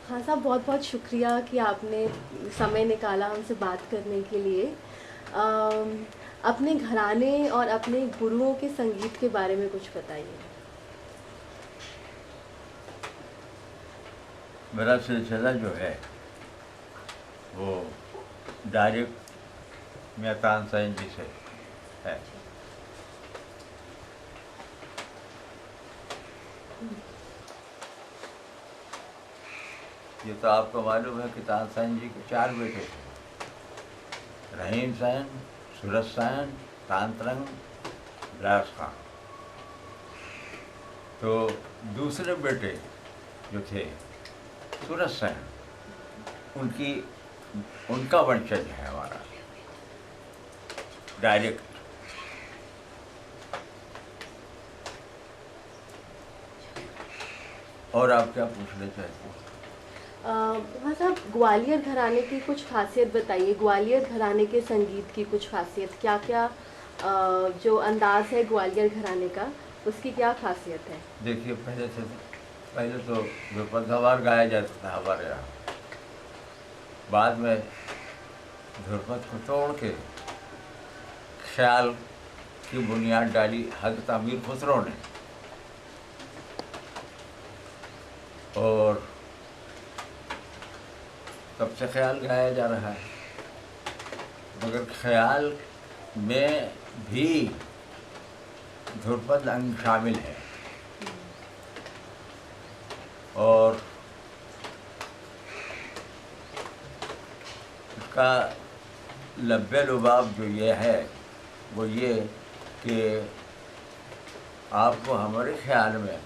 हाँ साहब, बहुत बहुत शुक्रिया कि आपने समय निकाला हमसे बात करने के लिए। अपने घराने और अपने गुरुओं के संगीत के बारे में कुछ बताइए। मेरा सिलसिला जो है वो डायरेक्ट मियां तानसेन जी से है। ये तो आपको मालूम है कि तानसेन जी के 4 बेटे थे, रहीम सेन, सूरज सेन, तानतरंग, ब्लास खां। तो दूसरे बेटे जो थे सूरज सेन, उनका वंशज है हमारा डायरेक्ट। और आप क्या पूछना चाहते हैं? हाँ साहब, ग्वालियर घराने की कुछ खासियत बताइए। ग्वालियर घराने के संगीत की कुछ खासियत, क्या क्या जो अंदाज है ग्वालियर घराने का, उसकी क्या खासियत है? देखिए, पहले तो ध्रुपद गवार गाया जाता था हमारे यहाँ। बाद में ध्रुपद को तोड़ के ख्याल की बुनियाद डाली हज़रत अमीर खुसरो ने, और तब से ख्याल गाया जा रहा है। मगर ख्याल में भी ध्रुपद अंग शामिल है, और उसका लब्बे लुबाब जो ये है वो ये कि आपको हमारे ख्याल में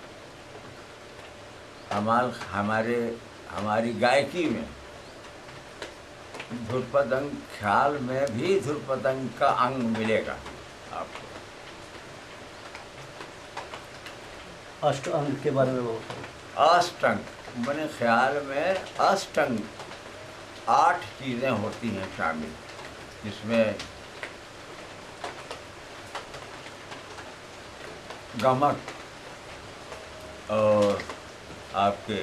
हमारी गायकी में ध्रुपद अंग, ख्याल में भी ध्रुपद अंग का अंग मिलेगा आपको। अष्टांग के बारे में वो अष्टंग मैंने ख्याल में अष्टंग 8 चीज़ें होती हैं शामिल, जिसमें गमक और आपके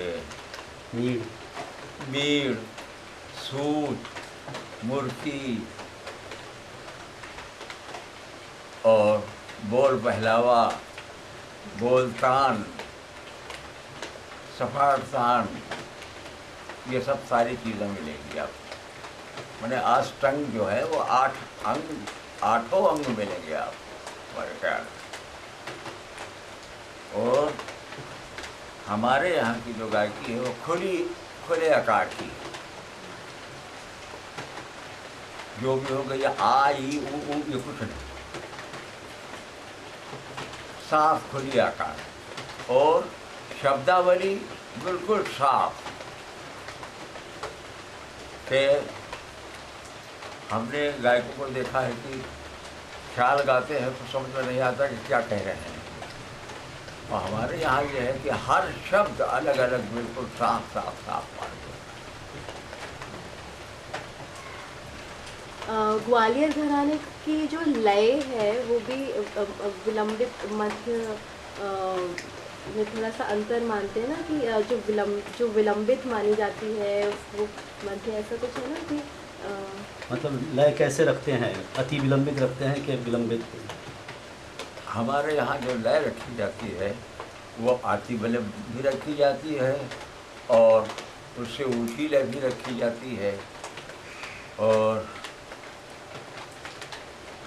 मीड़, सूत, मुर्की और बोल पहलावा, बोलतान, सफारतान, ये सब सारी चीज़ें मिलेंगी आपको। मैंने अष्टंग जो है वो 8 अंग मिलेंगे आपको हमारे ख्याल में। और हमारे यहाँ की जो गायकी है वो खुले आकार की, जो भी हो गया आ ई उ ये कुछ नहीं, साफ खुली आकार, और शब्दावली बिल्कुल साफ। कि हमने गायकों को देखा है कि ख्याल गाते हैं तो समझ में नहीं आता कि क्या कह रहे हैं, और हमारे यहाँ ये है कि हर शब्द अलग अलग बिल्कुल साफ मानते हैं। ग्वालियर घराने की जो लय है वो भी विलंबित मध्य में थोड़ा सा अंतर मानते हैं ना, कि जो विलंबित मानी जाती है वो मध्य, ऐसा कुछ है ना कि मतलब लय कैसे रखते हैं? अति विलंबित रखते हैं कि विलंबित? हमारे यहाँ जो लय रखी जाती है वो अति विलंब भी रखी जाती है, और उससे ऊँची लय भी रखी जाती है। और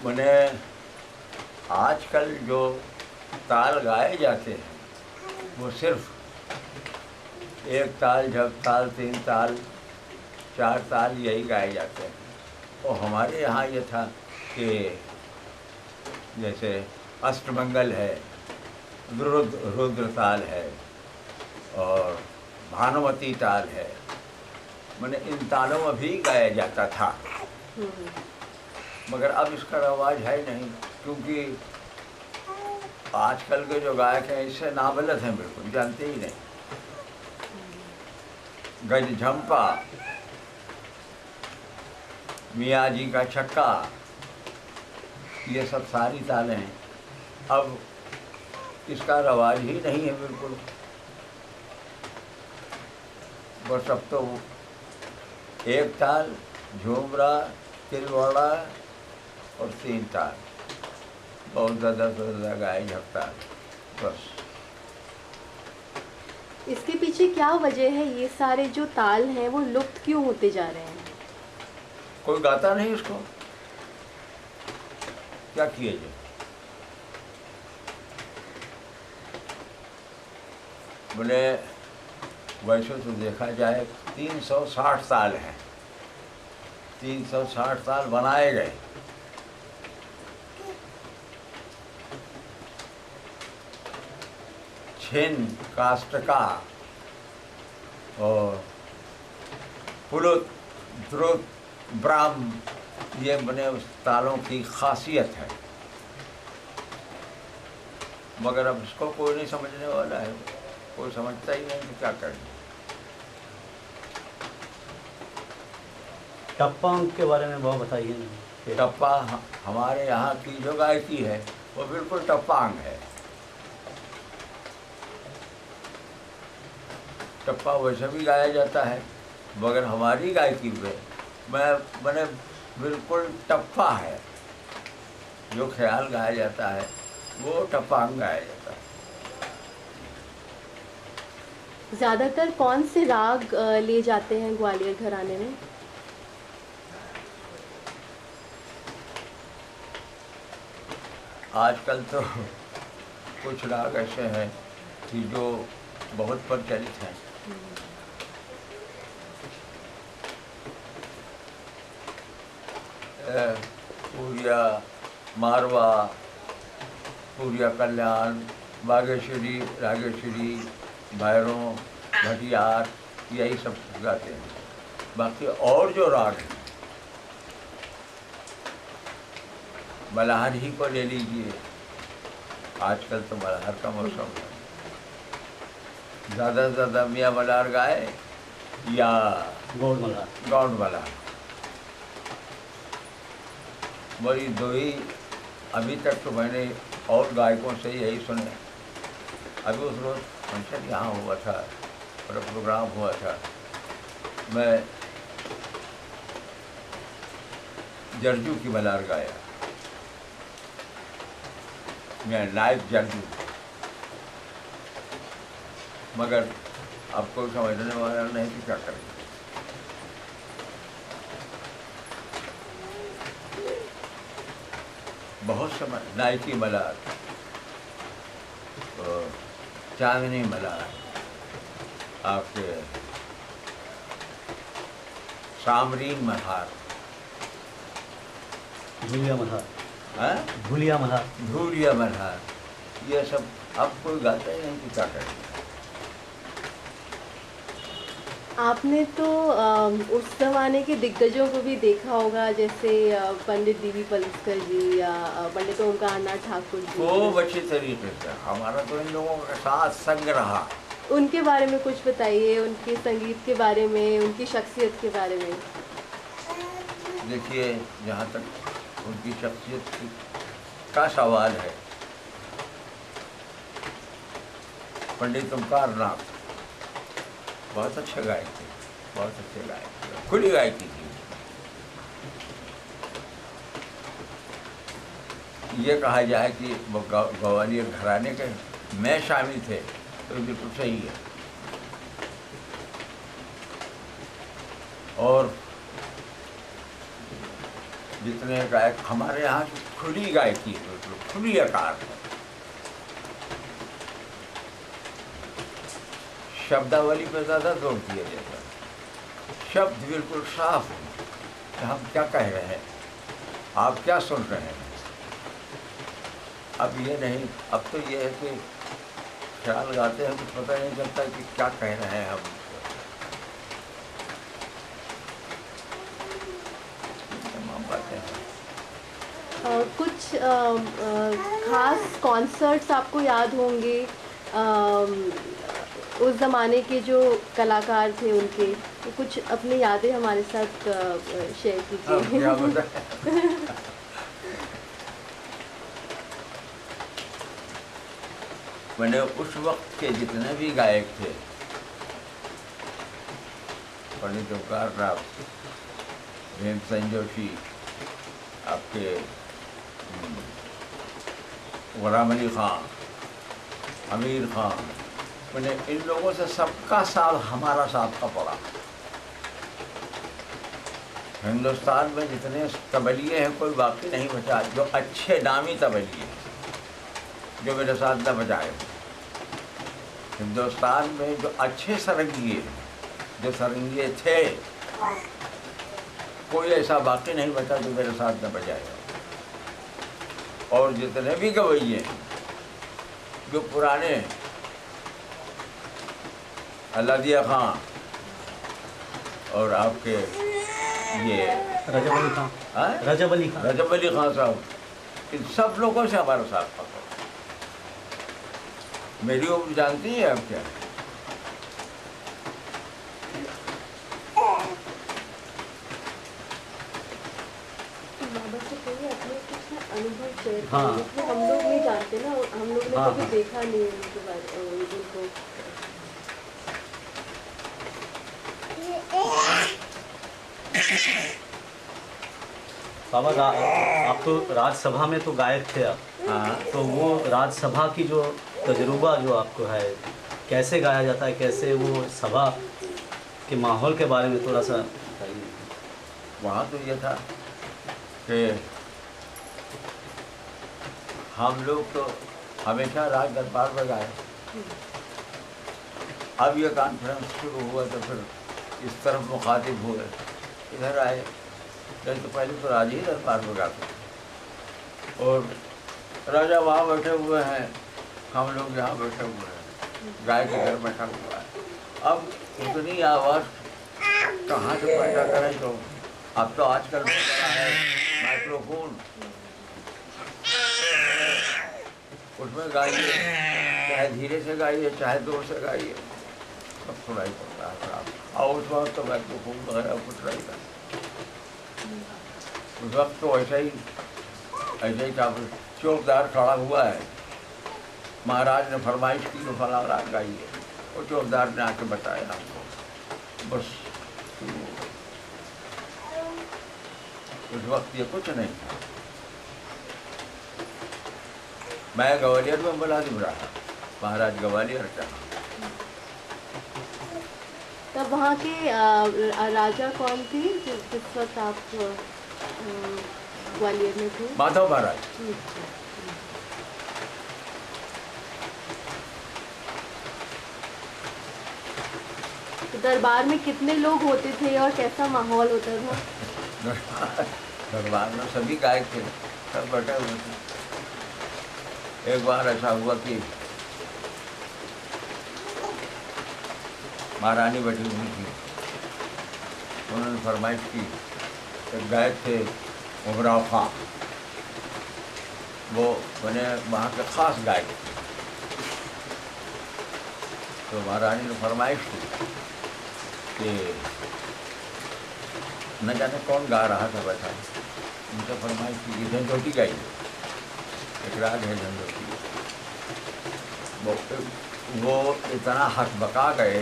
मैंने आजकल जो ताल गाए जाते हैं वो सिर्फ 1 ताल, झप ताल, 3 ताल, 4 ताल यही गाए जाते हैं। और हमारे यहाँ ये था कि जैसे अष्टमंगल है, रुद्र ताल है, और भानुमती ताल है, मैंने इन तालों में भी गाया जाता था। मगर अब इसका रवाज है नहीं, क्योंकि आजकल के जो गायक हैं इससे नाबलद हैं, बिल्कुल जानते ही नहीं। गज झंपा, मियाँ जी का छक्का, ये सब सारी तालें अब इसका रवाज ही नहीं है बिल्कुल। बस अब तो एक ताल, झूमरा, तिलवाड़ा और 3 ताल, बहुत ज़्यादा से ज़्यादा गाए झपटा, बस। इसके पीछे क्या वजह है, ये सारे जो ताल हैं वो लुप्त क्यों होते जा रहे हैं? कोई गाता नहीं इसको, क्या किए जाए। बोले वैसे तो देखा जाए 360 साल हैं, 360 साल बनाए गए। छिन्न, काष्टका और पुलुत, द्रुत, ब्राह्म, ये बने उस तालों की खासियत है। मगर अब इसको कोई नहीं समझने वाला है, कोई समझता ही नहीं कि क्या करना। टप्पा अंक के बारे में बहुत बताइए ना। टप्पा हमारे यहाँ की जो गायकी है वो बिल्कुल टप्पांग है। टप्पा वैसे भी गाया जाता है, मगर हमारी गायकी में मैंने बिल्कुल टप्पा है। जो ख्याल गाया जाता है वो टप्पांग गाया जाता है। ज़्यादातर कौन से राग ले जाते हैं ग्वालियर घराने में? आजकल तो कुछ राग ऐसे हैं कि जो बहुत प्रचलित हैं। पूरिया, मारवा, पूरिया कल्याण, बागेश्वरी, रागेश्वरी, भैरों, भटियार, यही सब गाते हैं। बाकी और जो राग हैं, मल्हार ही को ले लीजिए, आजकल तो मल्हार का मौसम है। ज़्यादा से ज़्यादा मियाँ मल्हार गाए या गौड़ मल्हार, गौंड मल्हार, वही दो ही। अभी तक तो मैंने और गायकों से यही सुने। अभी उस रोज़ फंक्शन यहाँ हुआ था और प्रोग्राम हुआ था, मैं जरजू की मल्हार गाया, मैं नायक जरजू। मगर अब कोई समझने वाला नहीं कि क्या करें। बहुत समय नायकी मल्हार, चांदनी मल्हार, आपके सामरीन मल्हार, भूलिया मल्हार, हैं, भूलिया मल्हार, धूलिया मल्हार, ये सब अब कोई गाता ही नहीं कि क्या करें। आपने तो उस ज़माने के दिग्गजों को भी देखा होगा, जैसे पंडित डी वी पलस्कर जी या पंडित ओमकार नाथ ठाकुर जी। खूब अच्छी तरीके से हमारा तो इन लोगों के साथ संग रहा। उनके बारे में कुछ बताइए, उनके संगीत के बारे में, उनकी शख्सियत के बारे में। देखिए, जहाँ तक उनकी शख्सियत का सवाल है, पंडित ओमकार नाथ बहुत अच्छे गायक थे, बहुत अच्छे गायक थे, खुली गायकी थी। ये कहा जाए कि वो ग्वालियर घराने के में शामिल थे तो बिल्कुल सही है। और जितने गायक हमारे यहाँ की खुली गायकी है, बिल्कुल खुली आकार है। शब्दावली पर ज़्यादा जोर दिया जाता है। शब्द बिल्कुल साफ है कि हम क्या कह रहे हैं, आप क्या सुन रहे हैं। अब ये नहीं, अब तो ये है कि ख्याल गाते हैं, कुछ पता नहीं चलता कि क्या कह रहे हैं हम। तमाम बातें हैं। कुछ खास कॉन्सर्ट्स आपको याद होंगे, उस ज़माने के जो कलाकार थे उनके, तो कुछ अपनी यादें हमारे साथ शेयर अब क्या कीजिए। बताएं। मैंने उस वक्त के जितने भी गायक थे, पंडित ओंकार राव, भीमसेन जोशी, आपके गुलाम अली खां, आमिर खान, मैंने इन लोगों से सबका साथ हमारा साथ का पड़ा। हिंदुस्तान में जितने तबलिए हैं कोई बाकी नहीं बचा जो अच्छे नामी तबलिए जो मेरे साथ न बजाए। हिंदुस्तान में जो अच्छे सरंगिए, जो सरंगिए थे, कोई ऐसा बाकी नहीं बचा जो मेरे साथ न बजाए। और जितने भी गवैये जो पुराने, अल्लादिया खां और आपके ये रजब अली खां, रजब अली खां, रजब अली खां साहब, इन सब लोगों से हमारा साथ पकड़। मेरी उम्र जानती है आप क्या? बाबा से कहिए अपने कुछ ना अनुभव शेयर हाँ। करिए, इसमें हम लोग नहीं जानते ना, और हम लोग ने हाँ, कभी हाँ। देखा नहीं उनके बारे उनको। बाबा आप तो राज्यसभा में तो गायक थे आप, हाँ, तो वो राज्यसभा की जो तजुर्बा जो आपको है, कैसे गाया जाता है, कैसे वो सभा के माहौल के बारे में थोड़ा सा बताइए। वहाँ तो ये था कि हम लोग तो हमेशा राज दरबार में गाए। अब ये कॉन्फ्रेंस शुरू हुआ तो फिर इस तरफ मुखातिब हुए, इधर आए। नहीं तो पहले तो राज ही दरबार में गाते थे। और राजा वहाँ बैठे हुए हैं, हम लोग यहाँ बैठे हुए हैं, गाय के घर बैठा हुआ है। अब इतनी आवाज़ कहाँ से पैदा करें? तो अब तो आजकल हो गया है माइक्रोफोन, उसमें गाइए, चाहे धीरे से गाइए चाहे जोर से गाइए, सब सुनाई पड़ता है खराब। और उस वक्त तो माइक्रोफोन वगैरह कुछ नहीं था। उस वक्त तो ऐसा ही था, चौकीदार खड़ा हुआ है, महाराज ने फरमाइश की तो फला राग गाइए, और चौकीदार ने आके बताया हमको, बस शुरू हो गई। उस वक्त ये कुछ नहीं था। मैं ग्वालियर में मुलाजिम रहा, महाराज ग्वालियर का। तब वहाँ के राजा कौन थे जिस वक्त आप ग्वालियर में थे? माधव महाराज। तो दरबार में कितने लोग होते थे और कैसा माहौल होता था? दरबार में सभी गायक थे, सब बैठे हुए थे। एक बार ऐसा हुआ कि महारानी बैठी हुई थी, उन्होंने फरमाइश की। एक गायक थे उमराव खां, वो बने वहाँ के ख़ास गायक थे। तो महारानी ने फरमाइश की कि न जाने कौन गा रहा था बैठा, उनसे फरमाइश की कि झंझोटी गाइए, एक राग है झंझोटी। वो इतना हकबका गए,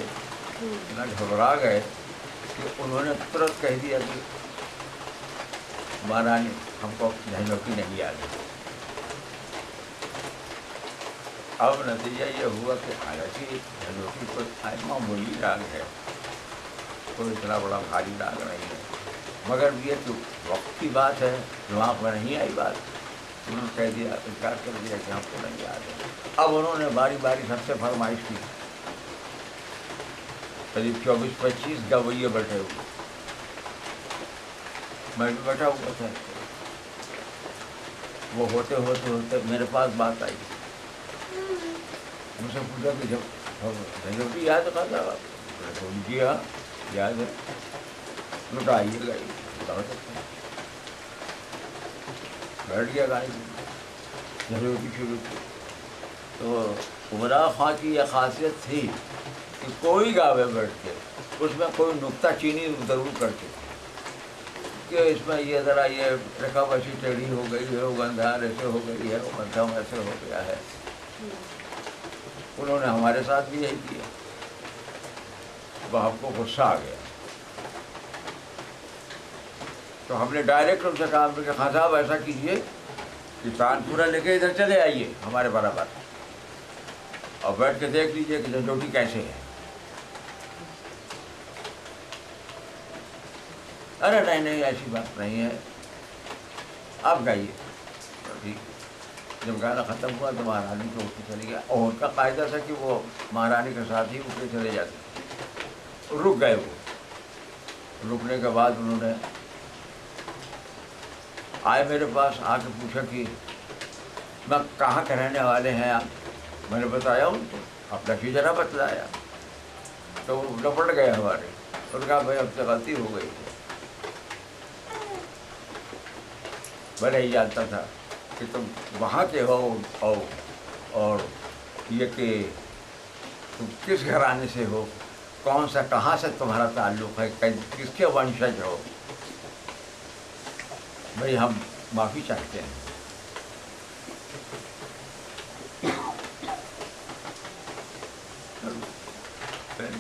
इतना घबरा गए कि उन्होंने तुरंत कह दिया कि महारानी हमको झंझोटी नहीं आ गई। अब नतीजा ये हुआ कि हालांकि झंझोटी कोई मामूली राग है, कोई इतना बड़ा भारी राग नहीं है, मगर ये तो वक्त की बात है, दिमाग में नहीं आई बात। उन्होंने कह दिया, इनकार कर दिया कि हमको नहीं याद है। अब उन्होंने बारी बारी सबसे फरमाइश की। करीब 24-25 गवैये बैठे हुए, मैं भी बैठा हुआ था। वो होते होते होते मेरे पास बात आई, मुझसे पूछा कि जब झंझोटी याद कहा था? जी हाँ याद है। तो आइए गाइए, बता सकते हैं। बैठ गया गाने झंझोटी शुरू की। तो उमराव खां की यह खासियत थी कि कोई गावे बैठ के उसमें कोई नुक्ता चीनी ज़रूर करके कि इसमें ये ज़रा ये रकम ऐसी टेढ़ी हो गई है, वो गंधार ऐसे हो गई है, वो मध्यम ऐसे हो गया है। उन्होंने हमारे साथ भी यही किया। बाप को गुस्सा आ गया तो हमने डायरेक्ट उनसे कहा कि खान साहब ऐसा कीजिए कि तानपुरा लेके इधर चले आइए हमारे बराबर और बैठ के देख लीजिए कि झंझोटी कैसे है। अरे नहीं नहीं ऐसी बात नहीं है, आप गाइए। तो ठीक, जब गाना ख़त्म हुआ तो महारानी तो उठ के चली गया और उनका कायदा था कि वो महारानी के साथ ही उठ के चले जाते। रुक गए वो। रुकने के बाद उन्होंने आए मेरे पास, आके पूछा कि मैं कहाँ के रहने वाले हैं आप। मैंने बताया उनको, अपना भी जरा बतलाया तो वो लपट गए हमारे। उन्होंने कहा भाई अब से गलती हो गई है। मैं नहीं जानता था कि तुम वहाँ के हो और ये कि तुम किस घराने से हो, कौन सा कहाँ से तुम्हारा ताल्लुक़ है, किसके वंशज हो। भाई हम माफ़ी चाहते हैं।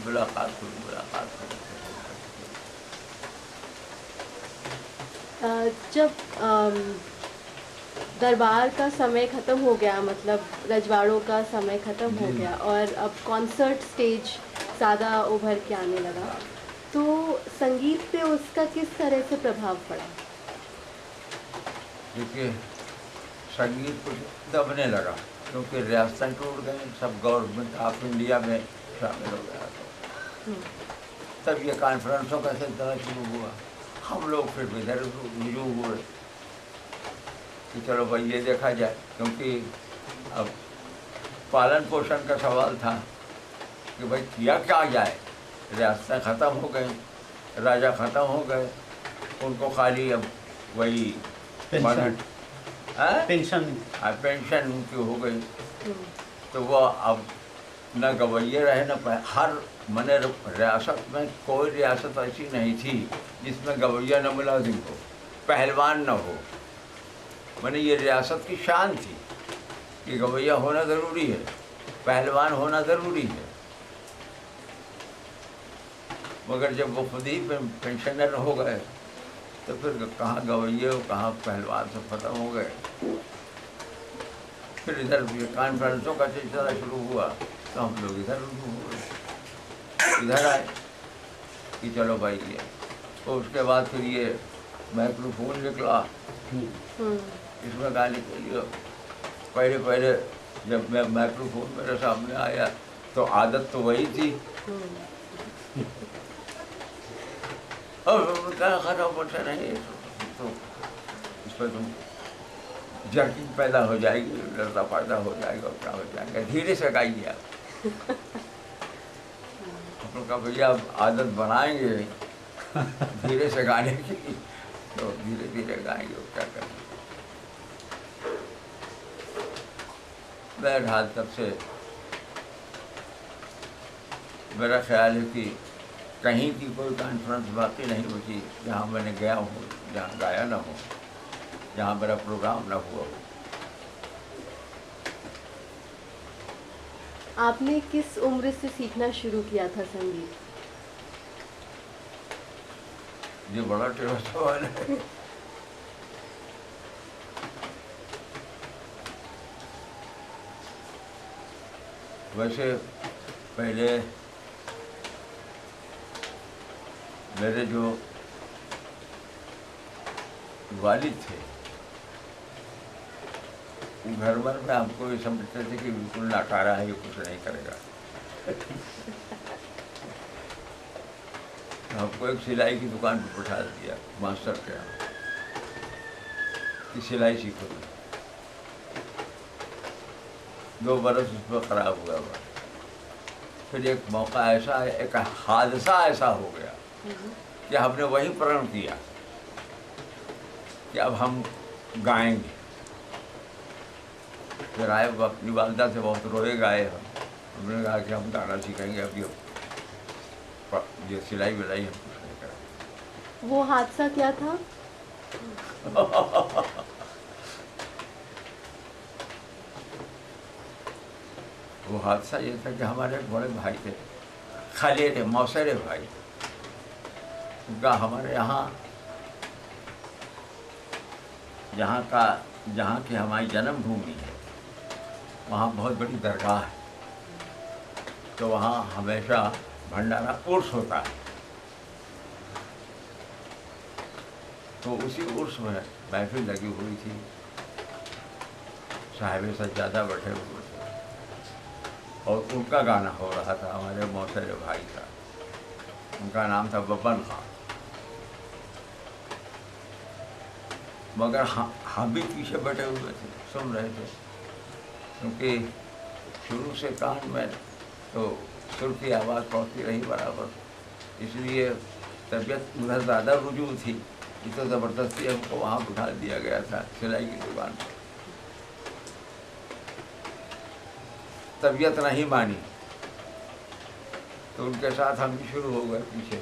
मुलाकात हुई। जब दरबार का समय ख़त्म हो गया, मतलब रजवाड़ों का समय ख़त्म हो गया और अब कॉन्सर्ट स्टेज ज़्यादा उभर के आने लगा, तो संगीत पे उसका किस तरह से प्रभाव पड़ा? देखिए, संगीत कुछ दबने लगा क्योंकि रियासतें टूट गई, सब गवर्नमेंट ऑफ इंडिया में शामिल हो गया। तब ये कॉन्फ्रेंसों का सिलसिला शुरू हुआ। हम लोग फिर इधर रुजू हुए कि चलो भाई ये देखा जाए, क्योंकि अब पालन पोषण का सवाल था कि भाई किया क्या जाए। रियासतें ख़त्म हो गई, राजा ख़त्म हो गए, उनको खाली अब वही पेंशन उनकी हो गई। तो वो अब न गवैये रहे न हर मने रियासत में कोई रियासत ऐसी नहीं थी जिसमें गवैया न मुलाजिम हो, पहलवान न हो। मैंने ये रियासत की शान थी कि गवैया होना ज़रूरी है, पहलवान होना ज़रूरी है। मगर जब वो खुद ही पेंशनर हो गए तो फिर कहाँ गवैये हो कहाँ पहलवान सब खत्म हो गए। फिर इधर कॉन्फ्रेंसों का सिलसिला शुरू हुआ तो हम लोग इधर आए कि चलो भाई ये। तो उसके बाद फिर ये माइक्रोफोन निकला इसमें गाने के लिए। पहले जब मैं माइक्रोफोन मेरे सामने आया तो आदत तो वही थी और क्या खराब होता नहीं तो इस पर तुम जर्किंग पैदा हो जाएगी, डरता पैदा हो जाएगा, क्या हो जाएगा। धीरे से गाइए आप। अपन का भैया अब आदत बनाएंगे धीरे से गाने की तो धीरे धीरे गाएंगे, क्या करेंगे। बहरहाल तब से मेरा ख्याल है कि कहीं की कोई कॉन्फ्रेंस बाकी नहीं होती जहाँ मैंने गया हूँ, जहाँ गाया ना हो, जहाँ मेरा प्रोग्राम ना हुआ हो। आपने किस उम्र से सीखना शुरू किया था संगीत? ये बड़ा टेढ़ा सवाल है। वैसे पहले मेरे जो वालिद थे घर भर में हमको ये समझते थे कि बिल्कुल नाकारा है, ये कुछ नहीं करेगा। हमको एक सिलाई की दुकान पर बैठा दिया मास्टर के यहाँ कि सिलाई सीखो। 2 बरस उस पर ख़राब हुआ। फिर एक मौका ऐसा, एक हादसा ऐसा हो गया कि हमने वही प्रण किया कि अब हम गाएंगे। फिर आए अपनी वालदा से बहुत रोए गाए हम। हमने कहा कि हम गाना सीखेंगे, अभी ये सिलाई विलाई हम कुछ नहीं करेंगे। वो हादसा क्या था? वो हादसा ये था कि हमारे एक बड़े भाई थे, खालेरे मौसेरे भाई, उनका हमारे यहाँ जहाँ की हमारी जन्मभूमि है वहाँ बहुत बड़ी दरगाह है, तो वहाँ हमेशा भंडारा उर्स होता है। तो उसी उर्स में महफिल लगी हुई थी, साहिब सज्जादा बैठे हुए थे और उनका गाना हो रहा था, हमारे मौसेरे भाई का, उनका नाम था बब्बन खां। मगर हम भी पीछे बैठे हुए थे, सुन रहे थे, क्योंकि शुरू से कान में तो सुर की आवाज़ पहुँचती रही बराबर, इसलिए तबीयत उधर ज़्यादा रुजू थी कि तो ज़बरदस्ती हमको वहाँ बिठा दिया गया था सिलाई की दुकान पर। तबीयत नहीं मानी तो उनके साथ हम भी शुरू हो गए पीछे।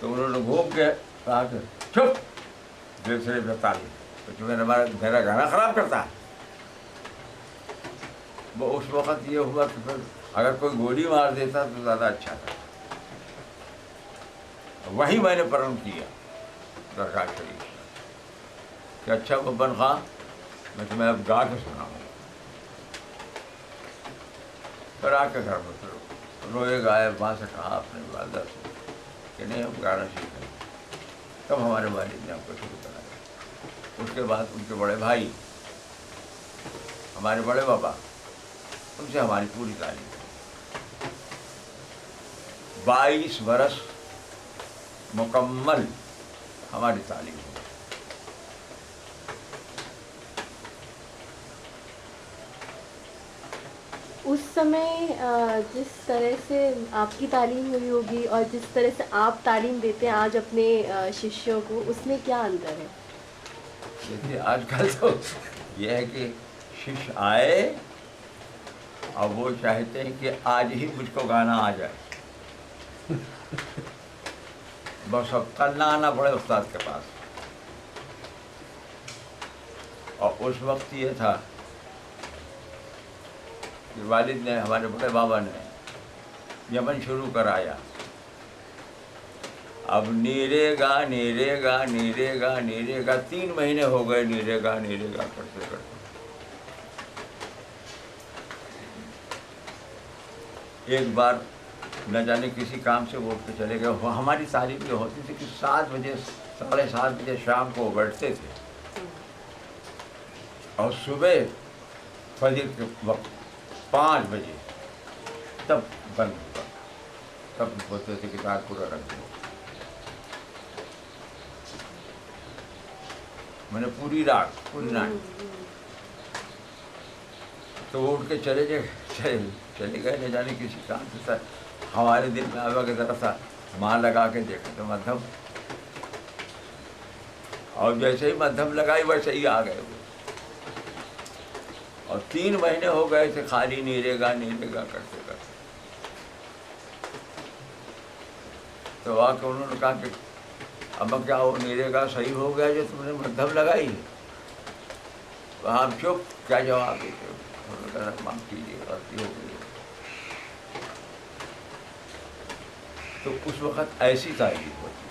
तो उन्होंने घूम के कहा कि चुप, दूसरे बता दी तो तुम्हें मेरा गाना ख़राब करता है। वो उस वक़्त ये हुआ कि फिर अगर कोई गोली मार देता तो ज़्यादा अच्छा था। वही मैंने प्रण किया दरगाह शरीफ कि अच्छा बब्बन खां, मैं तुम्हें अब गा के सुनाऊँगा। फिर आके घर में फिर रोए गाए, माँ से कहा अपने वालदा से कि नहीं हम गाना सीखें। तब हमारे वालिद ने हमको शुरू कराया। उसके बाद उनके बड़े भाई, हमारे बड़े बाबा, उनसे हमारी पूरी तालीम 22 बरस मुकम्मल हमारी तालीम हुई। उस समय जिस तरह से आपकी तालीम हुई होगी और जिस तरह से आप तालीम देते हैं आज अपने शिष्यों को, उसमें क्या अंतर है? देखिए आजकल तो यह है कि शिष्य आए और वो चाहते हैं कि आज ही मुझको गाना आ जाए बस अब कल ना आना पड़े उस्ताद के पास। और उस वक्त ये था कि वालिद ने, हमारे बड़े बाबा ने यमन शुरू कराया। अब नीरेगा नीरेगा नीरेगा नीरेगा 3 महीने हो गए नीरेगा नीरेगा करते करते। एक बार न जाने किसी काम से वो उठ के चले गए। हमारी तालीम ये होती थी कि 7 बजे 7:30 बजे शाम को बैठते थे और सुबह फजर के वक्त 5 बजे तब बंद हुआ, तब बोलते थे कि रात पूरा रख दो। मैंने पूरी रात पूरी नाट। तो वो उठ के चले गए न जाने किसी काम से। सर हमारे दिल में आवा के ज़रा सा माँ लगा के देखा तो मध्यम, और जैसे ही मध्यम लगाई वैसे ही आ गए वो। और 3 महीने हो गए थे खाली नीरेगा नीरेगा करते करते। तो आके उन्होंने कहा कि अब क्या वो नीरेगा सही हो गया जो तुमने मध्यम लगाई है? तो हम चुप, क्या जवाब देते? उन्होंने कहा माफ़ कीजिए, गलती हो गई। तो उस वक़्त ऐसी तालीम होती।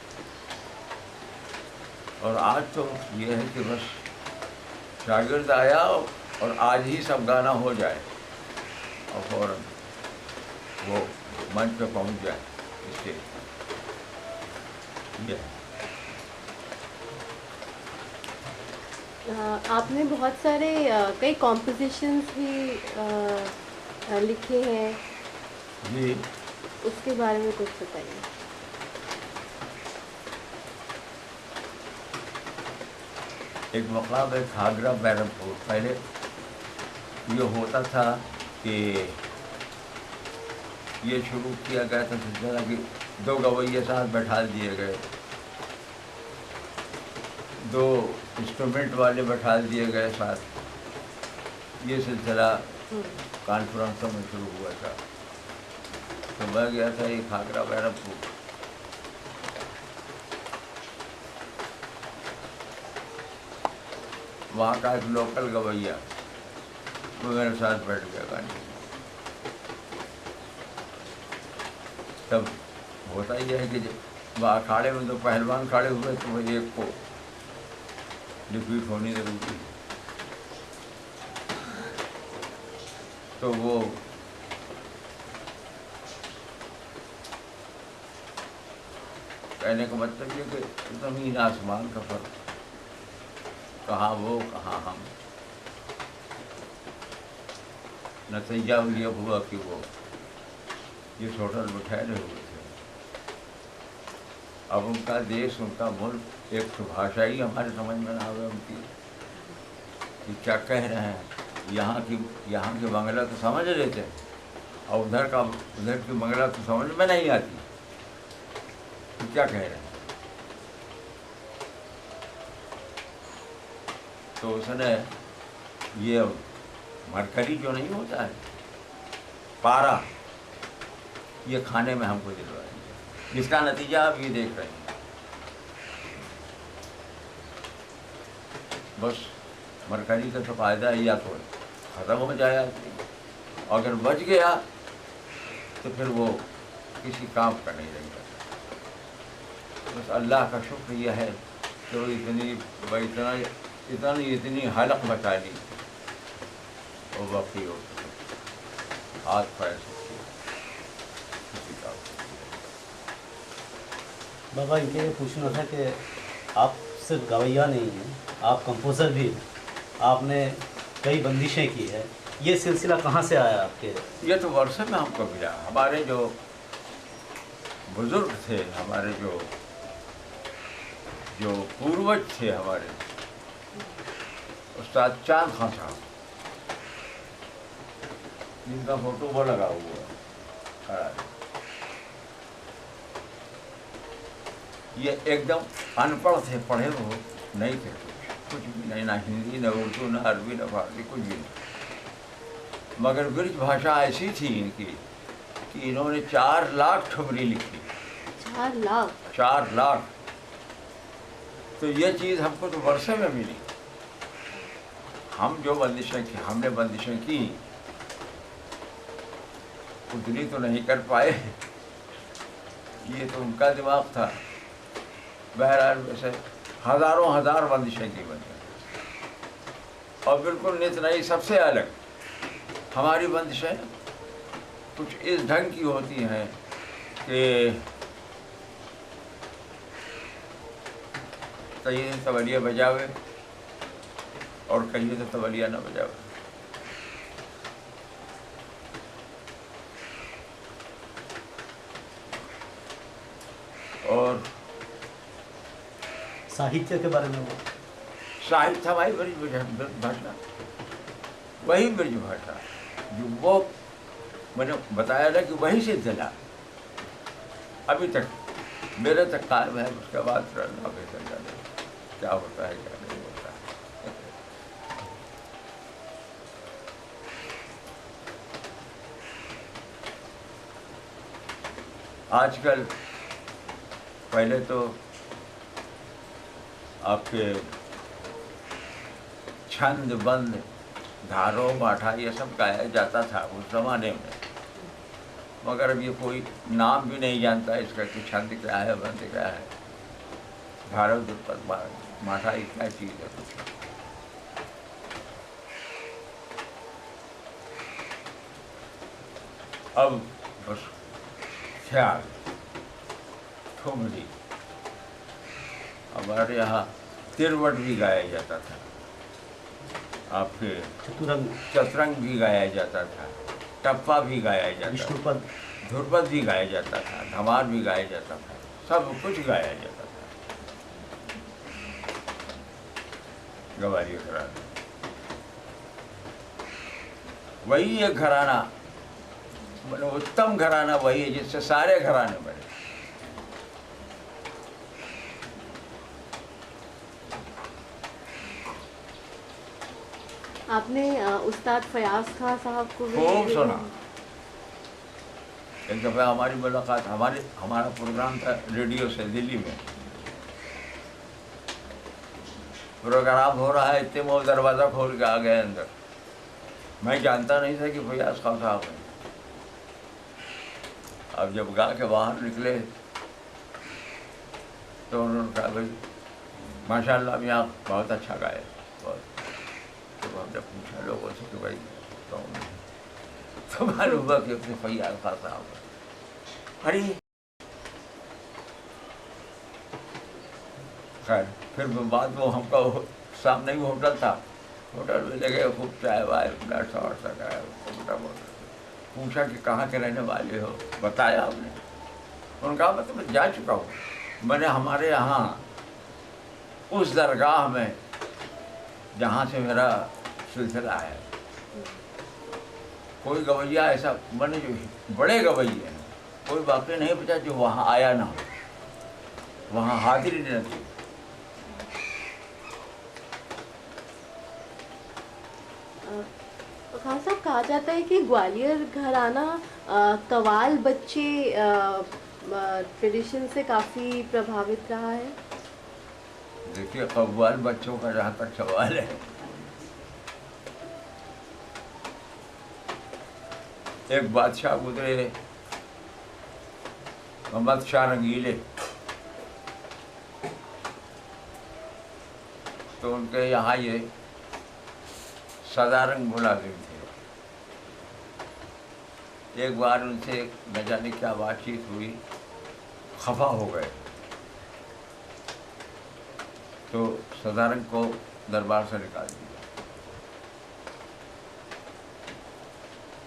और आज तो ये है कि बस शागिर्द आया और आज ही सब गाना हो जाए और फ़ौरन वो मंच पे पहुंच जाए। इससे ये आपने बहुत सारे कई कॉम्पोजिशंस भी लिखे हैं जी। उसके बारे में कुछ बताइए। एक मकाम है घाघरा बैरमपुर। पहले ये होता था कि ये शुरू किया गया था सिलसिला कि 2 गवैये साथ बैठा दिए गए, 2 इंस्ट्रूमेंट वाले बैठा दिए गए साथ। ये सिलसिला कॉन्फ्रेंसों में शुरू हुआ था। तो मैं गया था ये घाघरा बैरमपुर। वहाँ का एक लोकल गवैया वो मेरे साथ बैठ गया गाने। तब होता ही है कि जब अखाड़े में तो पहलवान खड़े हुए तो वही एक को डिफीट होनी जरूरी है। तो वो कहने का मतलब ये कि ज़मीन आसमान का फर्क, कहाँ वो कहाँ हम। नतीजा ये हुआ कि वो जिस होटल में ठहरे हुए थे, अब उनका देश, उनका मुल्क, एक तो भाषा ही हमारे समझ में ना आवे उनकी कि क्या कह रहे हैं। यहाँ की बांग्ला तो समझ लेते हैं और उधर की बांग्ला तो समझ में नहीं आती कि क्या कह रहे हैं। तो उसने ये मरकरी जो नहीं होता है, पारा, ये खाने में हमको दिलवाएंगे, जिसका नतीजा आप ये देख रहे हैं। बस मरकरी का तो फायदा है, या तो ख़त्म हो जाए आदमी, अगर बच गया तो फिर वो किसी काम का नहीं रहेगा। बस अल्लाह का शुक्र यह है कि वो इतनी हलक बचा ली और बाकी हो हाथ पैर किसी का। बाबा इनके ये पूछना था कि आप सिर्फ गवैया नहीं हैं, आप कंपोज़र भी हैं, आपने कई बंदिशें की है। ये सिलसिला कहाँ से आया आपके? ये तो वर्षे में हमको मिला। हमारे जो बुजुर्ग थे, हमारे जो पूर्वज थे, हमारे उस्ताद चांद खां साहब, जिनका फोटो वो लगा हुआ है खड़ा है, ये एकदम अनपढ़ थे, पढ़े वो नहीं थे, कुछ भी नहीं, ना हिंदी, ना उर्दू, ना अरबी, ना फारसी, कुछ भी नहीं। मगर ब्रिज भाषा ऐसी थी इनकी कि इन्होंने 4 लाख ठुमरी लिखी। 4 लाख। तो ये चीज़ हमको तो वर्षे में मिली। हम जो बंदिशें की, हमने बंदिशें की, उतनी तो नहीं कर पाए, ये तो उनका दिमाग था। बहरहाल वैसे हज़ारों हजार बंदिशें की बनी, और बिल्कुल नित नई, सबसे अलग हमारी बंदिशें कुछ इस ढंग की होती हैं कि कहिए तो तबलिया बजावे और कहिए तो तबलिया न बजावे। और साहित्य के बारे में वो साहित्य हमारी ब्रज भाषा, वही ब्रज भाषा जो वो मैंने बताया था कि वहीं से चला, अभी तक मेरे तक कायम है। उसके बाद रहना बेहतर जाने क्या होता है क्या नहीं होता है। आजकल पहले तो आपके छंद बंद, धारो माठा, ये सब गाया जाता था उस ज़माने में, मगर अब ये कोई नाम भी नहीं जानता इसका कि छंद क्या है, बंद क्या है, धारो दुपद माठा, इतना चीज़ है कुछ। अब बस ख्याल, ठुमरी, हमारे यहाँ तिरवट भी गाया जाता था, आपके चतुरंग भी गाया जाता था, टप्पा भी गाया जाता था, ध्रुपद भी गाया जाता था, धमार भी गाया जाता था, सब कुछ गाया जाता था। गवारी घराना वही एक घराना, मतलब उत्तम घराना वही है जिससे सारे घराने बने। आपने उस्ताद फयाज खां साहब को भी खूब सुना। एक दफ़ा हमारी मुलाकात, हमारा प्रोग्राम था रेडियो से दिल्ली में, प्रोग्राम हो रहा है, इतने में दरवाज़ा खोल के आ गए अंदर। मैं जानता नहीं था कि फयाज खां साहब हैं। अब जब गा के बाहर निकले तो उन्होंने कहा भाई माशाल्लाह मियाँ बहुत अच्छा गाए, बहुत। तो हमने पूछा लोगों से कि भाई कौन है, तो मालूम हुआ कि अपने फैयाज खां साहब। अरे खैर फिर बाद में हमका सामने ही होटल था, होटल में ले गए, खूब चाय वाय नाश्ता वाश्ता खाया, मोटा मोटा पूछा कि कहाँ के रहने वाले हो, बताया हमने। उन्होंने कहा मैं तो मैं जा चुका हूँ, मैंने हमारे यहाँ उस दरगाह में जहाँ से मेरा सिलसिला है, कोई गवैया ऐसा मैंने जो बड़े गवैये हैं कोई वाकई नहीं बचा जो वहाँ आया ना हो, वहाँ हाजिरी न थी। खान साहब, कहा जाता है कि ग्वालियर घराना कव्वाल बच्चे ट्रेडिशन से काफ़ी प्रभावित रहा है। देखिए कव्वाल बच्चों का जहाँ तक सवाल है, एक बादशाह गुजरे मोहम्मद शाह रंगीले, तो उनके यहाँ ये सदारंग मुलाजिम थे। एक बार उनसे न जाने क्या बातचीत हुई, खफा हो गए, तो सदारंग को दरबार से निकाल दिया।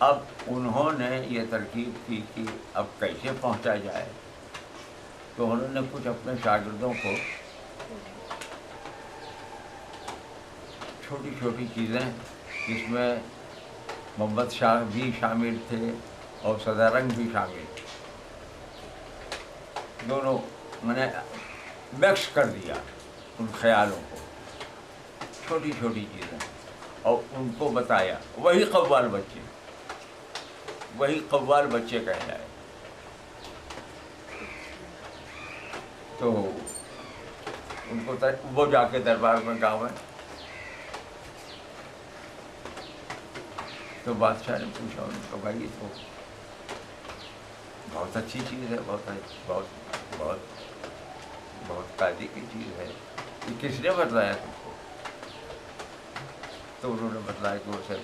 अब उन्होंने ये तरकीब की कि अब कैसे पहुंचा जाए, तो उन्होंने कुछ अपने शागिर्दों को छोटी छोटी चीज़ें, जिसमें मोहम्मद शाह भी शामिल थे और सदारंग भी शामिल थे, दोनों मैंने मिक्स कर दिया उन ख्यालों को, छोटी छोटी चीज़ें, और उनको बताया। वही कव्वाल बच्चे कहलाए। तो उनको वो जाके दरबार में गाँव में, तो बादशाह ने पूछा उनको, भाई ये तो बहुत अच्छी चीज़ है, बहुत बहुत बहुत कायदे की चीज़ है, ये किसने बताया तुमको? तो उन्होंने बताया कि वो सब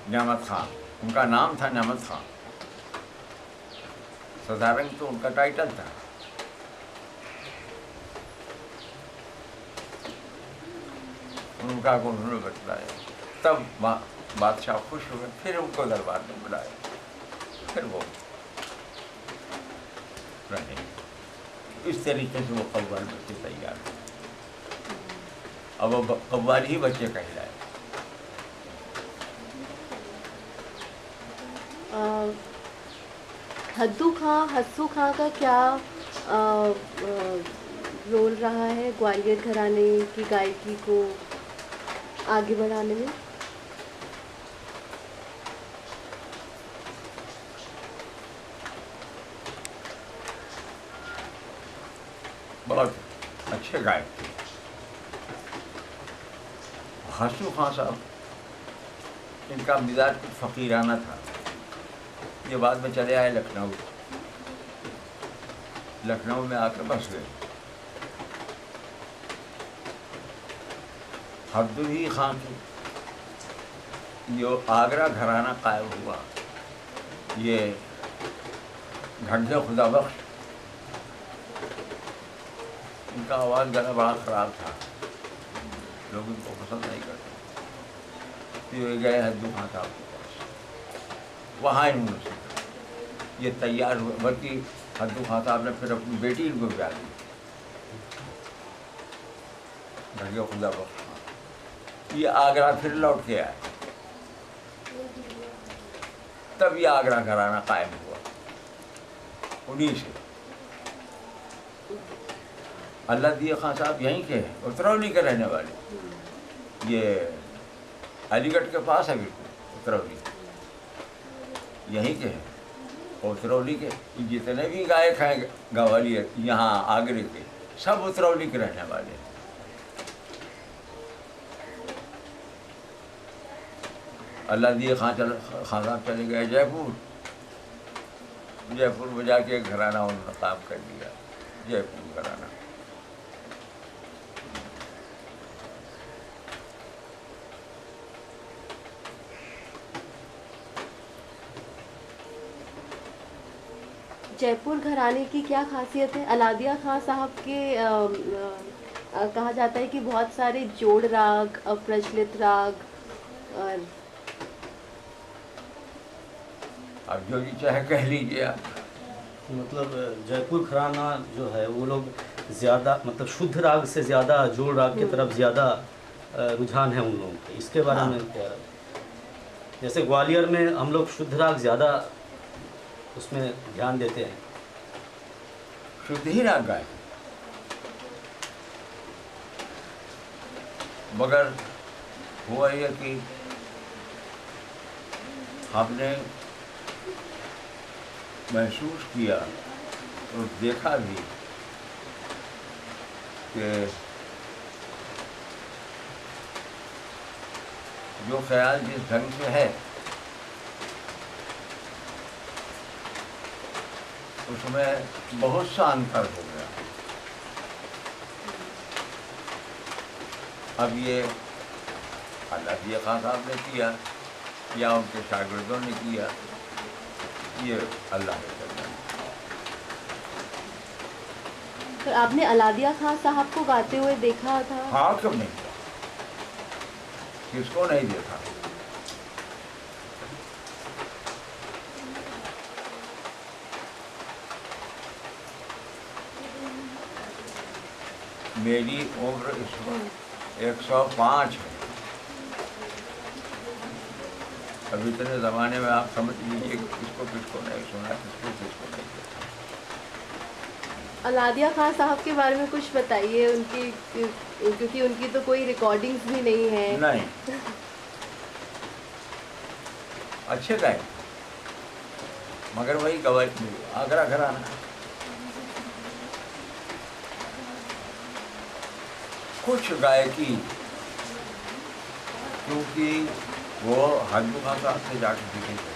न्यामत खां, उनका नाम था न्यामत खां, सदारंग तो उनका टाइटल था। उनका को उन्होंने बताया, तब बादशाह खुश हुए, फिर उनको दरबार में बुलाया, फिर वो रहे। इस तरीके से वो कव्वाल बच्चे तैयार हुए। अब वो कव्वाल ही बच्चे कहलाए। हस्सू खां का क्या रोल रहा है ग्वालियर घराने की गायकी को आगे बढ़ाने में? बहुत अच्छे गायक थे हस्सू खां साहब। इनका मिजाज कुछ फ़कीराना था। ये बाद में चले आए लखनऊ में आकर बस गए। अब्दुल खां की जो आगरा घराना कायम हुआ, ये घंटे खुदा बख्श, इनका आवाज़ गला बड़ा ख़राब था, लोग इनको पसंद नहीं करते। तो ये गए हद्दू खां साहब के पास, वहाँ इन्होंने सीखा, ये तैयार हुए। बल्कि हद्दू खां साहब ने फिर अपनी बेटी इनको ब्याह दी, घंटे खुदा बख्श। ये आगरा फिर लौट के आए, तब ये आगरा घराना कायम हुआ उन्हीं से। अल्लाह खां साहब यहीं के हैं, उतरौली के रहने वाले। ये अलीगढ़ के पास है बिल्कुल, उतरौली यहीं के हैं। उतरौली के जितने भी गायक हैं ग्वालियर यहाँ आगरे के, सब उतरौली के रहने वाले हैं। अल्लाह खां साहब चले गए जयपुर, जयपुर में जाके एक घराना उन्होंने काम कर लिया, जयपुर घराना। जयपुर घराने की क्या खासियत है? अलादिया खां साहब के कहा जाता है कि बहुत सारे जोड़ राग, अप्रचलित राग, और अब जो जी चाहे कह लीजिए आप। मतलब जयपुर घराना जो है वो लोग ज़्यादा मतलब शुद्ध राग से ज़्यादा जोड़ राग की तरफ ज़्यादा रुझान है उन लोगों का। इसके बारे में क्या? जैसे ग्वालियर में हम लोग शुद्ध राग ज़्यादा उसमें ध्यान देते हैं। शुद्ध ही राग गाए, मगर हुआ ये कि हमने महसूस किया और देखा भी कि जो ख्याल जिस ढंग से है उसमें बहुत सा अंतर हो गया। अब ये अलादिया खां साहब ने किया या उनके शागिर्दों ने किया, ये अल्लाह ने करना। तो आपने अलादिया खां साहब को गाते हुए देखा था? हाँ, क्यों नहीं, किसको नहीं देखा। मेरी उम्र इस वक्त 105 है। अब इतने ज़माने में आप समझ लीजिए कि किसको किसको नहीं सुना, किसको किसको नहीं देखा। अलादिया खां साहब के बारे में कुछ बताइए, उनकी, क्योंकि उनकी तो कोई रिकॉर्डिंग्स भी नहीं है। नहीं, अच्छे गाए, मगर वही गवाई आगरा घराना। कुछ गायकी, क्योंकि वो हजू खां साहब से जाकर सीखे थे,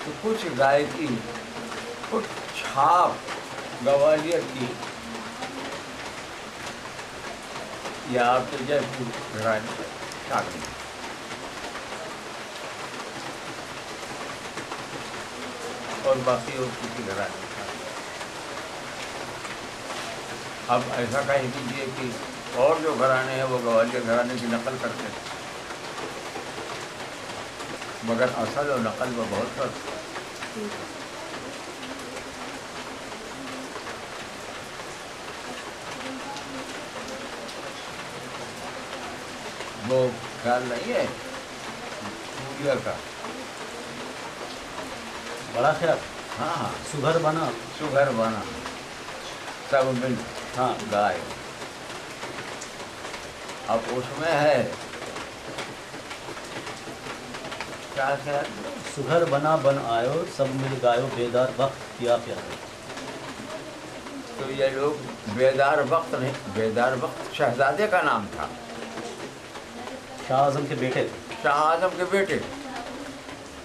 तो कुछ गायकी, कुछ छाप ग्वालियर की या आपके जयपुर घराने शामिल। और बाकी और किसी घराने। अब ऐसा कह दीजिए कि और जो घराने हैं वो ग्वालियर घराने की नकल करते हैं, मगर असल और नकल में बहुत फर्क है। वो ख्याल नहीं है सूर्य का, बड़ा ख्याल। हाँ हाँ, सुघर बना, सुघर बना सब मिल, हाँ गाय। अब उसमें है क्या ख्याल, सुघर बना बन आयो सब मिल गायो बेदार वक्त किया प्यारो। तो ये लोग बेदार वक्त नहीं, बेदार वक्त शहजादे का नाम था, शाह आजम के बेटे थे। शाह आजम के बेटे,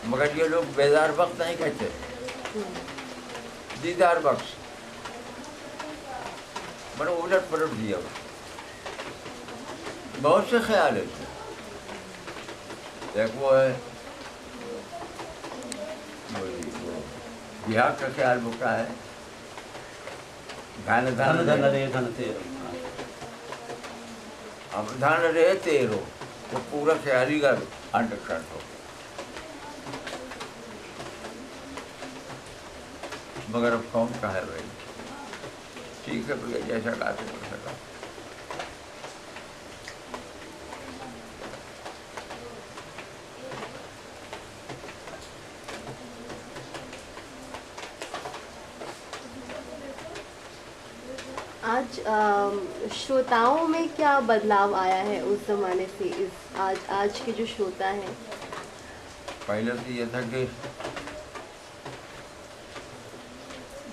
मगर ये लोग बेदार वक्त नहीं कहते, दीदार बख्श, बड़ा उलट पलट दिया। बहुत से ख्याल है, एक वो है वो बिहार का ख्याल वो क्या है, धन धन धन धन रे धन तेरो। अब धन रे तेरो, वो पूरा ख्याली का अंडरस्टैंड हो, मगर अब कौन का है भाई। ठीक है भैया, जैसा गाते वैसा गा। आज श्रोताओं में क्या बदलाव आया है उस ज़माने से इस आज के जो श्रोता हैं? पहले तो ये था कि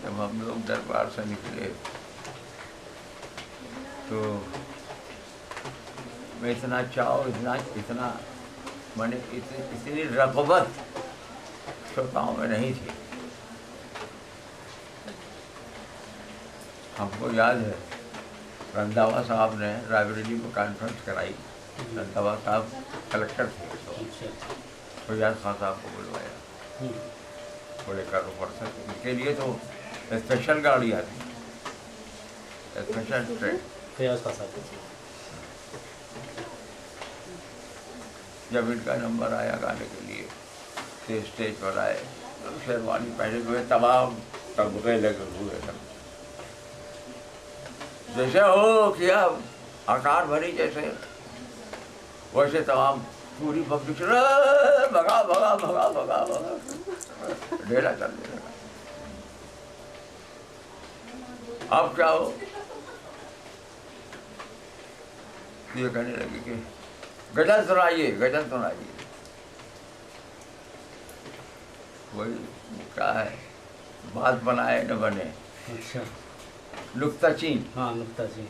जब हम लोग दरबार से निकले तो मैं इतना चाव, इतना इतना मैंने इतनी रग़बत श्रोताओं में नहीं थी। हमको याद है रंधावा साहब ने रायबरेली में कॉन्फ्रेंस कराई। रंधावा साहब कलेक्टर थे तो याद खान साहब को बुलवाया, बोले करो पड़ता इनके लिए तो स्पेशल गाड़ी आती, स्पेशल ट्रेन। जब इनका नंबर आया गाने के लिए तो स्टेज पर आए तो शेरवानी पहने हुए तमाम तबके लगे हुए सब, जैसे हो किया आकार भरी जैसे वैसे तमाम पूरी पब्लिक भगा भगा भगा भगा भगा ढेला चलने लगा। अब क्या हो, ये कहने लगे कि गजल सुनाइए, गजल सुनाइए। वही क्या है, बात बनाए न बने। अच्छा, नुक्ताचीन। हाँ नुक्ताचीन।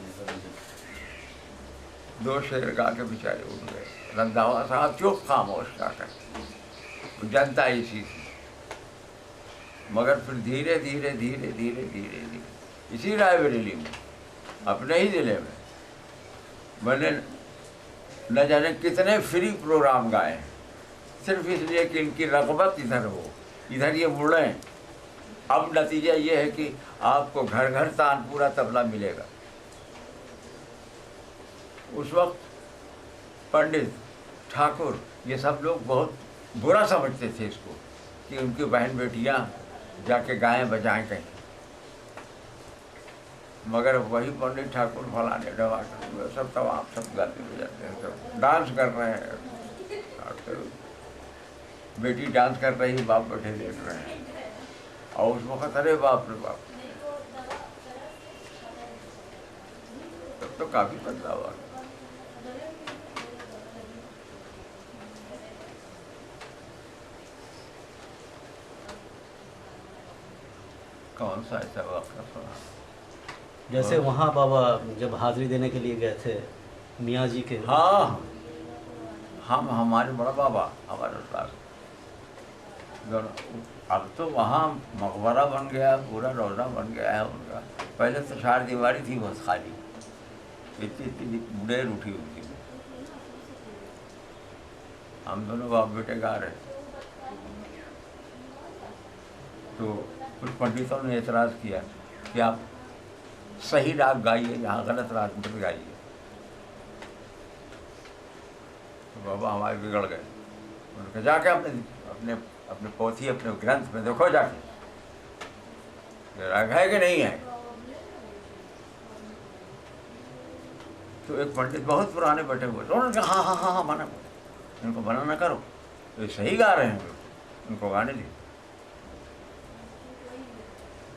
दो शेर गा के बेचारे उठ गए। रंधावा साहब चुप खामोश क्या कर, जनता इसी थी। मगर फिर धीरे धीरे धीरे धीरे धीरे धीरे इसी रायबरेली में अपने ही जिले में मैंने न जाने कितने फ्री प्रोग्राम गाए हैं, सिर्फ इसलिए कि इनकी रग़बत इधर हो, इधर ये मुड़ें। अब नतीजा ये है कि आपको घर घर तानपुरा तबला मिलेगा। उस वक्त पंडित ठाकुर ये सब लोग बहुत बुरा समझते थे इसको कि उनकी बहन बेटियां जाके गाएं बजाएं कहीं, मगर वही पंडित ठाकुर फलाने डवाकर सब तमाम सब गाते बजाते हैं, सब डांस कर रहे हैं। बेटी डांस कर रही है, बाप बैठे देख रहे हैं। और उस वक्त अरे बाप रे बाप, तब तो काफी बदलाव आ गया। कौन सा ऐसा वाक़या सुना? जैसे वहाँ बाबा जब हाजिरी देने के लिए गए थे मियाँ जी के। हाँ, हम हमारे बड़ा बाबा हमारे साथ, अब तो वहाँ मकबरा बन गया, पूरा रोज़ा बन गया है उनका। पहले तो चार दीवारी थी बस खाली, इतनी इतनी बुढ़ेर उठी हुई थी। हम दोनों बाप बेटे गा रहे थे तो कुछ पंडितों ने एतराज़ किया कि आप सही राग गाइए, यहाँ गलत राग मत गाइए। तो बाबा हमारे बिगड़ गए। उन्होंने जाके अपने अपने पोथी अपने ग्रंथ में देखो जाके राग है कि नहीं है। तो एक पंडित बहुत पुराने बैठे हुए तो उन्होंने कहा हाँ हाँ हाँ हाँ मना, इनको मना न करो, तो सही गा रहे हैं, उनको गाने दिए।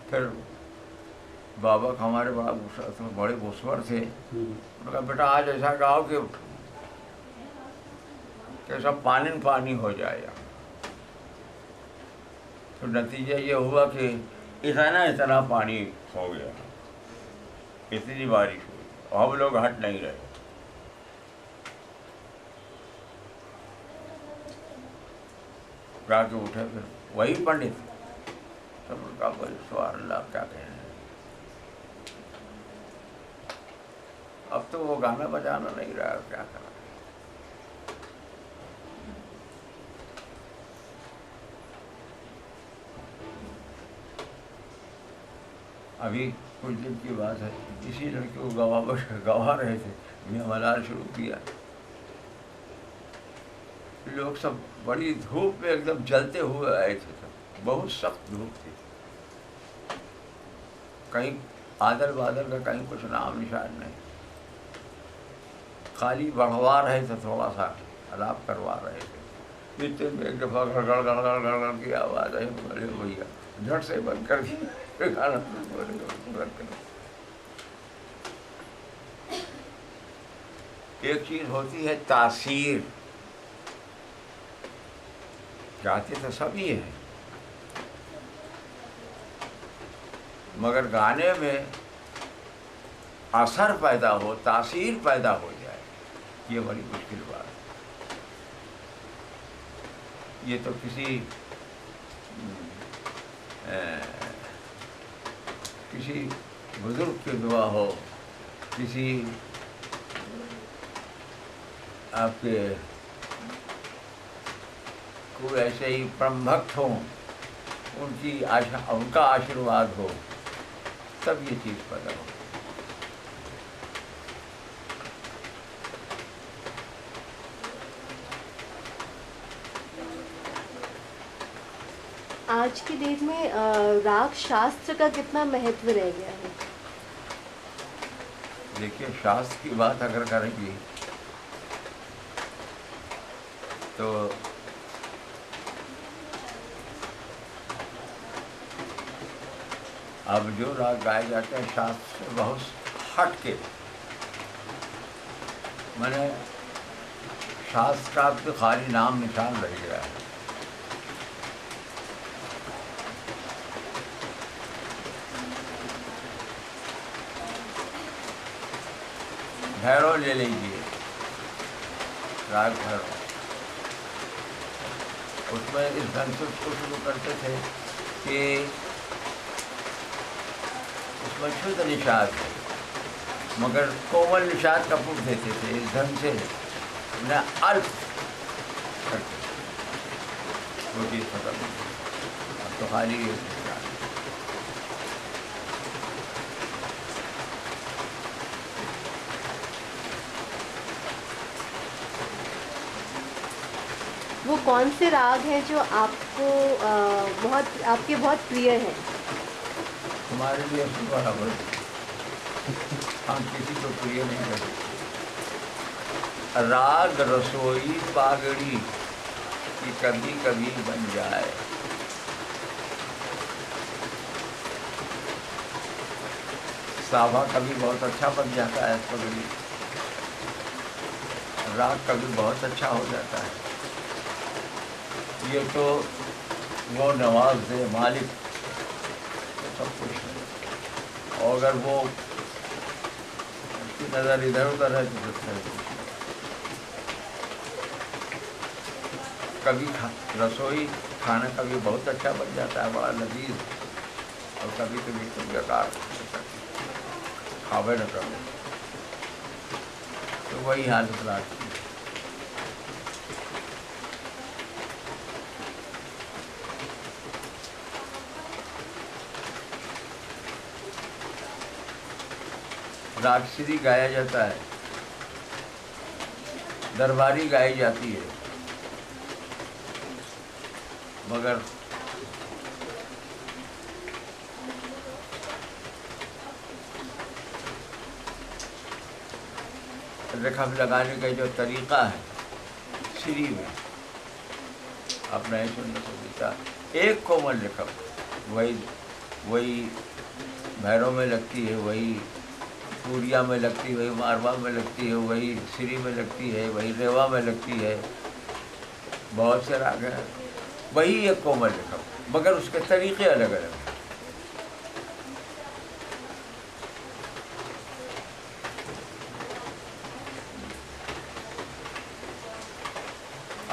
फिर बाबा का हमारे बड़े गुस्वर थे। उन्होंने कहा बेटा आज ऐसा गाओ कि सब पानी पानी हो जाएगा। तो नतीजा ये हुआ कि इतना पानी हो गया, इतनी बारिश हुई, अब लोग हट नहीं रहे। गा के उठे, फिर वही पंडित सब उनका भाई सवार अल्लाह क्या कहना है। अब तो वो गाना बजाना नहीं रहा, क्या करना। अभी कुछ दिन की बात है, इसी लड़के को गवा रहे थे, मियाँ मलार शुरू किया। लोग सब बड़ी धूप में एकदम जलते हुए आए थे, सब बहुत सख्त धूप थी, कहीं आदल बादल का कहीं कुछ नाम निशान नहीं। खाली बढ़वा रहे थे, थोड़ा सा अलाप करवा रहे थे। इतने में एक दफ़ा गड़गड़ गड़गड़ गड़गड़ की आवाज़ आई, बोले भैया झट से बंद कर दी। एक चीज होती है तासीर, गाते तो सभी है, मगर गाने में असर पैदा हो, तासीर पैदा हो जाए, ये बड़ी मुश्किल बात है। ये तो किसी किसी बुजुर्ग की दुआ हो, किसी आपके कोई ऐसे ही परम भक्त हों, उनका आशीर्वाद हो, तब ये चीज़ पैदा हो। आज की डेट में राग शास्त्र का कितना महत्व रह गया है? देखिए, शास्त्र की बात अगर करेंगे तो अब जो राग गाए जाते हैं शास्त्र से बहुत हट के, मैंने शास्त्र का तो खाली नाम निशान रह गया है। भैरव ले लीजिए, राग भैरव, उसमें इस ढंग से उसको शुरू करते थे कि उसमें शुद्ध निषाद है, मगर कोमल निषाद का पुट देते थे इस ढंग से, न अल्प करके वो चीज़ खत्म हो गई। अब तो खाली वो कौन से राग हैं जो आपको आपके बहुत प्रिय हैं? हमारे लिए सब बराबर, हम किसी को प्रिय नहीं करते। राग रसोई बागड़ी कि कभी कभी बन जाए, सावा कभी बहुत अच्छा बन जाता है, पगड़ी राग कभी बहुत अच्छा हो जाता है। ये तो वो नवाज दे मालिक तो सब कुछ है, और अगर वो उसकी नज़र इधर उधर है तो है। कभी रसोई खाना कभी बहुत अच्छा बन जाता है, बड़ा लजीज, और कभी कभी तो बेकार खावे न करो, तो वही हालत रात की। रागश्री गाया जाता है, दरबारी गाई जाती है, मगर रेखा लगाने का जो तरीका है श्री में आप नहीं सुनने को मिलता। एक कोमल रेखा वही भैरव में लगती है, वही पूरिया में लगती है, वही मारवा में लगती है, वही श्री में लगती है, वही रेवा में लगती है। बहुत से राग हैं, वही एक कोमल रेखा, मगर उसके तरीके अलग अलग हैं।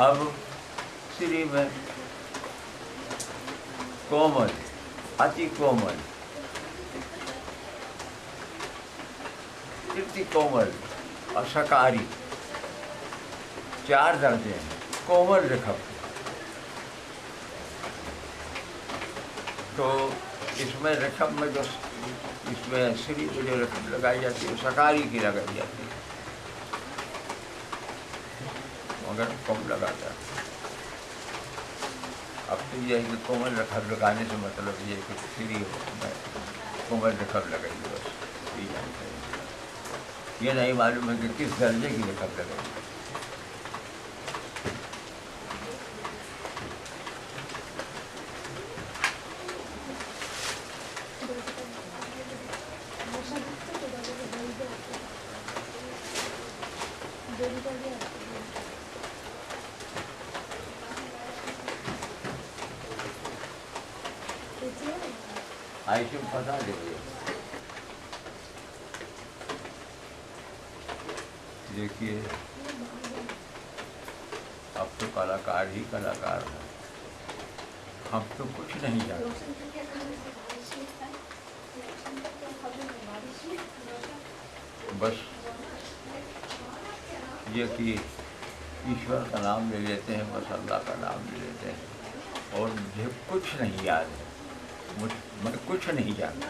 अब श्री में कोमल, अति कोमल, तृतीय कोमल और सकारी, 4 दर्जे हैं कोमल रेखा। तो इसमें रेखब में जो इसमें श्री में जो रेखब लगाई जाती है वो सकारी की लगाई जाती है, मगर कम लगाता है। अब तो ये है कि कोमल रेखब लगाने से मतलब ये कि श्री हो, कोमल रेखब लगाई बस, ये जानते हैं। ये नहीं मालूम है कि किस दर्जे की रेखब लगाई। आइटम पता देखिए, देखिए अब तो कलाकार ही कलाकार है। हम तो कुछ नहीं जानते। बस ये कि ईश्वर का नाम ले लेते हैं, बस अल्लाह का नाम ले लेते हैं, और मुझे कुछ नहीं याद है, मैं कुछ नहीं जानता।